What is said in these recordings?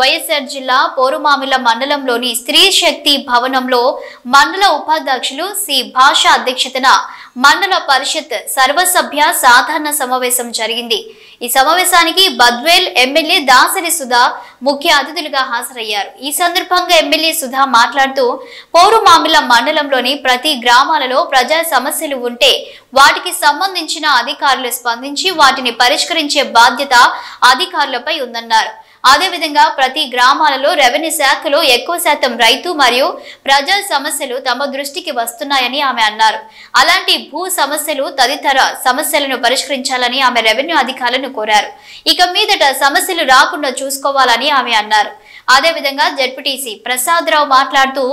వైఎస్ఆర్ జిల్లా పోరుమామిల మండలంలోని స్త్రీ శక్తి భవనంలో మండల ఉపాధ్యక్షులు సి భాష అధ్యక్షతన మండల పరిషత్ సర్వసభ్య సాధారణ సమావేశం జరిగింది। ఈ సమావేశానికి బద్వేల్ ఎమ్మెల్యే దాసరి సుధా ముఖ్య అతిథులుగా హాజరయ్యారు। ఈ సందర్భంగా ఎమ్మెల్యే సుధా మాట్లాడుతూ పోరుమామిల మండలంలోని ప్రతి గ్రామాలలో ప్రజా సమస్యలు ఉంటే వాటికి సంబంధించిన అధికారులు స్పందించి వాటిని పరిష్కరించే బాధ్యత అధికారులపై ఉందన్నారు। అదే విధంగా ప్రతి గ్రామాలలో రెవెన్యూ శాఖలో ఎక్కువ శాతం రైతు మరియు ప్రజా సమస్యలు తమ దృష్టికి వస్తున్నాయని ఆమె అన్నారు। అలాంటి భూ సమస్యలు తదితర సమస్యలను పరిష్కరించాలని ఆమె రెవెన్యూ అధికారులను కోరారు। ఇక మీదట సమస్యలు రాకుండా చూసుకోవాలని ఆమె అన్నారు। అదే విధంగా జెడ్పీటీసీ ప్రసాదరావు మాట్లాడుతూ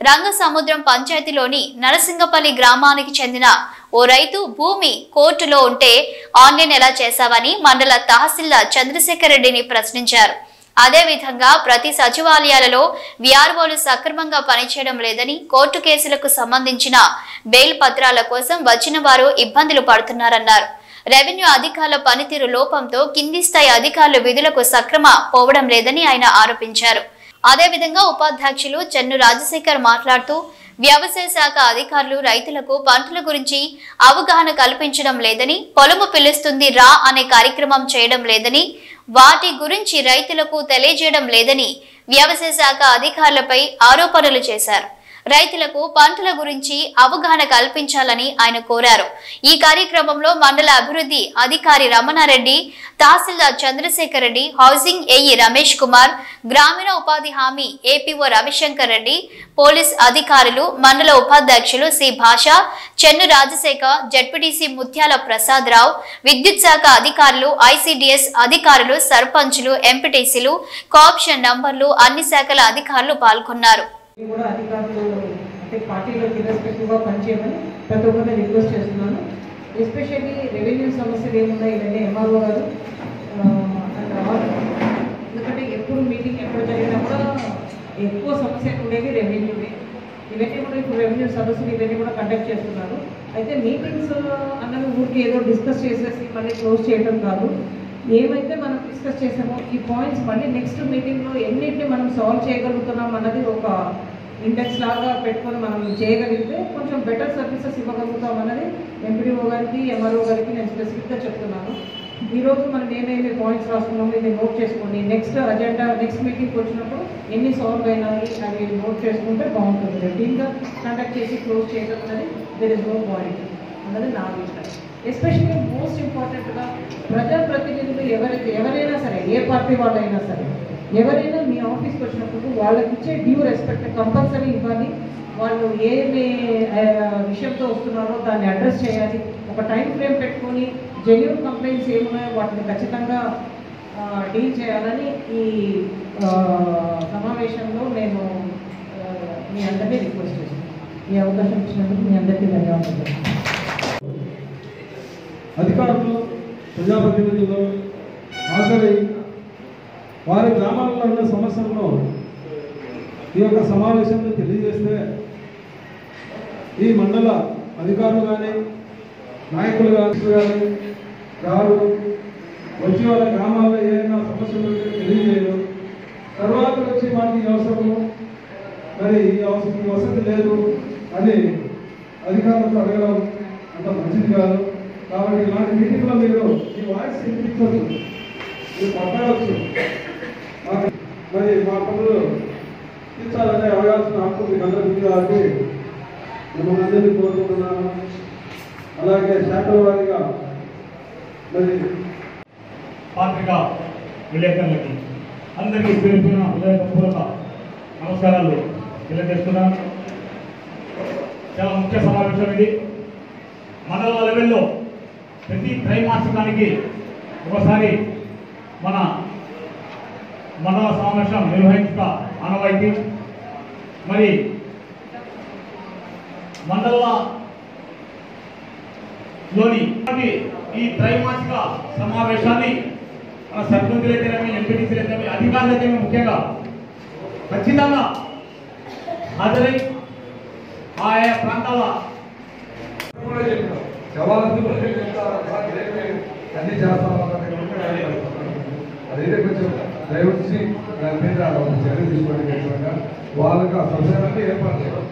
రంగసముద్రం పంచాయతీలోని నరసింగపల్లి గ్రామానికి చెందిన ఓ రైతు భూమి కోర్టులో ఉంటే ఆన్లైన్ ఎలా చేశావని మండల తహసీల్దార్ చంద్రశేఖర్ రెడ్డిని ప్రశ్నించారు। అదే విధంగా ప్రతి సచివాలయాలలో విఆర్ఓలు సక్రమంగా పనిచేయడం లేదని కోర్టు కేసులకు సంబంధించిన బెయిల్ పత్రాల కోసం వచ్చిన వారు ఇబ్బందులు పడుతున్నారన్నారు। రెవెన్యూ అధికారుల పనితీరు లోపంతో కింది స్థాయి అధికారులు విధులకు సక్రమ పోవడం లేదని ఆయన ఆరోపించారు। అదే విధంగా ఉపాధ్యక్షులు చెన్ను రాజశేఖర్ మాట్లాడుతూ వ్యవసాయ శాఖ అధికారులు రైతులకు పంటల గురించి అవగాహన కల్పించడం లేదని, పొలము పిలుస్తుంది రా అనే కార్యక్రమం చేయడం లేదని, వాటి గురించి రైతులకు తెలియజేయడం లేదని వ్యవసాయ శాఖ అధికారులపై ఆరోపణలు చేశారు। రైతులకు పంటల గురించి అవగాహన కల్పించాలని ఆయన కోరారు। ఈ కార్యక్రమంలో మండల అభివృద్ధి అధికారి రమణారెడ్డి, తహసీల్దార్ చంద్రశేఖర్ రెడ్డి, హౌసింగ్ ఏఈ రమేష్ కుమార్, గ్రామీణ ఉపాధి హామీ ఏపీఓ రవిశంకర్ రెడ్డి, పోలీస్ అధికారులు, మండల ఉపాధ్యక్షులు సి భాష, చెన్ను రాజశేఖర్, జెడ్పీటీసీ ముత్యాల ప్రసాదరావు, విద్యుత్ శాఖ అధికారులు, ఐసిడిఎస్ అధికారులు, సర్పంచులు, ఎంపీటీసీలు, కోఆప్షన్ నంబర్లు, అన్ని శాఖల అధికారులు పాల్గొన్నారు। కూడా అధికారులు అంటే పార్టీలోకి రెస్పెక్టివ్గా పనిచేయమని ప్రతి ఒక్కరిని రిక్వెస్ట్ చేస్తున్నాను। ఎస్పెషల్లీ రెవెన్యూ సమస్యలు ఏమున్నాయి ఇవన్నీ ఎంఆర్ఓ గారు ఎందుకంటే ఎప్పుడు మీటింగ్ ఎప్పుడు జరిగినా కూడా ఎక్కువ సమస్యలు ఉండేది రెవెన్యూనే। ఇవన్నీ కూడా ఇప్పుడు రెవెన్యూ సమస్యలు ఇవన్నీ కూడా కండక్ట్ చేస్తున్నారు। అయితే మీటింగ్స్ అన్నవి ఊరికి ఏదో డిస్కస్ చేసేసి మళ్ళీ క్లోజ్ చేయడం కాదు, ఏమైతే మనం డిస్కస్ చేసామో ఈ పాయింట్స్ మళ్ళీ నెక్స్ట్ మీటింగ్లో ఎన్నింటిని మనం సాల్వ్ చేయగలుగుతున్నాం అన్నది ఒక ఇండెక్స్ లాగా పెట్టుకొని మనం చేయగలిగితే కొంచెం బెటర్ సర్వీసెస్ ఇవ్వగలుగుతాం అన్నది ఎంపీడీఓ గారికి, ఎంఆర్ఓ గారికి నేను స్పెసిఫిక్గా చెప్తున్నాను। ఈరోజు మనం ఏమేమి పాయింట్స్ రాసుకున్నామో ఇది నోట్ చేసుకోండి, నెక్స్ట్ అజెండా నెక్స్ట్ మీటింగ్కి వచ్చినప్పుడు ఎన్ని సాల్వ్ అయినాయి అవి నోట్ చేసుకుంటే బాగుంటుంది। రొటీన్గా కండక్ట్ చేసి క్లోజ్ చేయడం అనేది దెర్ ఇస్ నో పాయింట్ అన్నది నా అభిప్రాయం। ఎస్పెషల్లీ మోస్ట్ ఇంపార్టెంట్గా ప్రజాప్రతినిధులు ఎవరైనా సరే, ఏ పార్టీ వాళ్ళైనా సరే, ఎవరైనా మీ ఆఫీస్కి వచ్చినప్పుడు వాళ్ళకి ఇచ్చే డ్యూ రెస్పెక్ట్ కంపల్సరీ ఇవ్వాలి। వాళ్ళు ఏ విషయంతో వస్తున్నారో దాన్ని అడ్రస్ చేయాలి। ఒక టైం ఫ్రేమ్ పెట్టుకొని జెన్యూన్ కంప్లైంట్స్ ఏమున్నాయో వాటిని ఖచ్చితంగా డీల్ చేయాలని ఈ సమావేశంలో నేను మీ అందరినీ రిక్వెస్ట్ చేస్తున్నాను। ఈ అవకాశం ఇచ్చినందుకు మీ అందరికీ ధన్యవాదాలు। అధికారులు, ప్రజాప్రతినిధులు హాజరై వారి గ్రామాలలో ఉన్న సమస్యలను ఈ యొక్క సమావేశంలో తెలియజేస్తే ఈ మండల అధికారులు కానీ నాయకులు కానీ గారు వచ్చి వాళ్ళ గ్రామాల్లో ఏదైనా సమస్యలు తెలియజేయరు, తర్వాత వచ్చి మనకి అవసరము మరి ఈ వసతి లేదు అని అధికారులకు అడగడం అంత మంచిది కాదు। కాబట్టి ఇలాంటి మీటింగ్లో మీరు ఈ వాయిస్ వినిపించవచ్చు, మీరు మాట్లాడవచ్చు, మరి మా పనులు తీర్చాలనే అవగాల్సిన హక్కు మీకు అందరూ ఉంది కాబట్టి మిమ్మల్ని అందరినీ కోరుకుంటున్నాను। అలాగే శాఖల వారీగా మరి పత్రికా విలేకరులకి అందరికీ పేరున హృదయపూర్వక నమస్కారాలు తెలియజేస్తున్నాను। చాలా ముఖ్య సమావేశం ఇది। మండల లెవెల్లో ప్రతి త్రైమాసికానికి ఒకసారి మన మండల సమావేశం నిర్వహించక ఆనవాయితీ। మరి మండలంలోని ఈ త్రైమాసిక సమావేశాన్ని మన సర్పంచులైతేనేమి, ఎంపీటీసీలైతేనేమి, అధికారులైతేనేమి ముఖ్యంగా ఖచ్చితంగా హాజరై ఆయా ప్రాంతాల అన్ని చేస్తాం అదైతే కొంచెం దయవచ్చి దాని మీద ఒక చర్య తీసుకోవడం ఖచ్చితంగా వాళ్ళకి ఆ సబ్సిడీ అంటే ఏర్పాటు చేయాలి.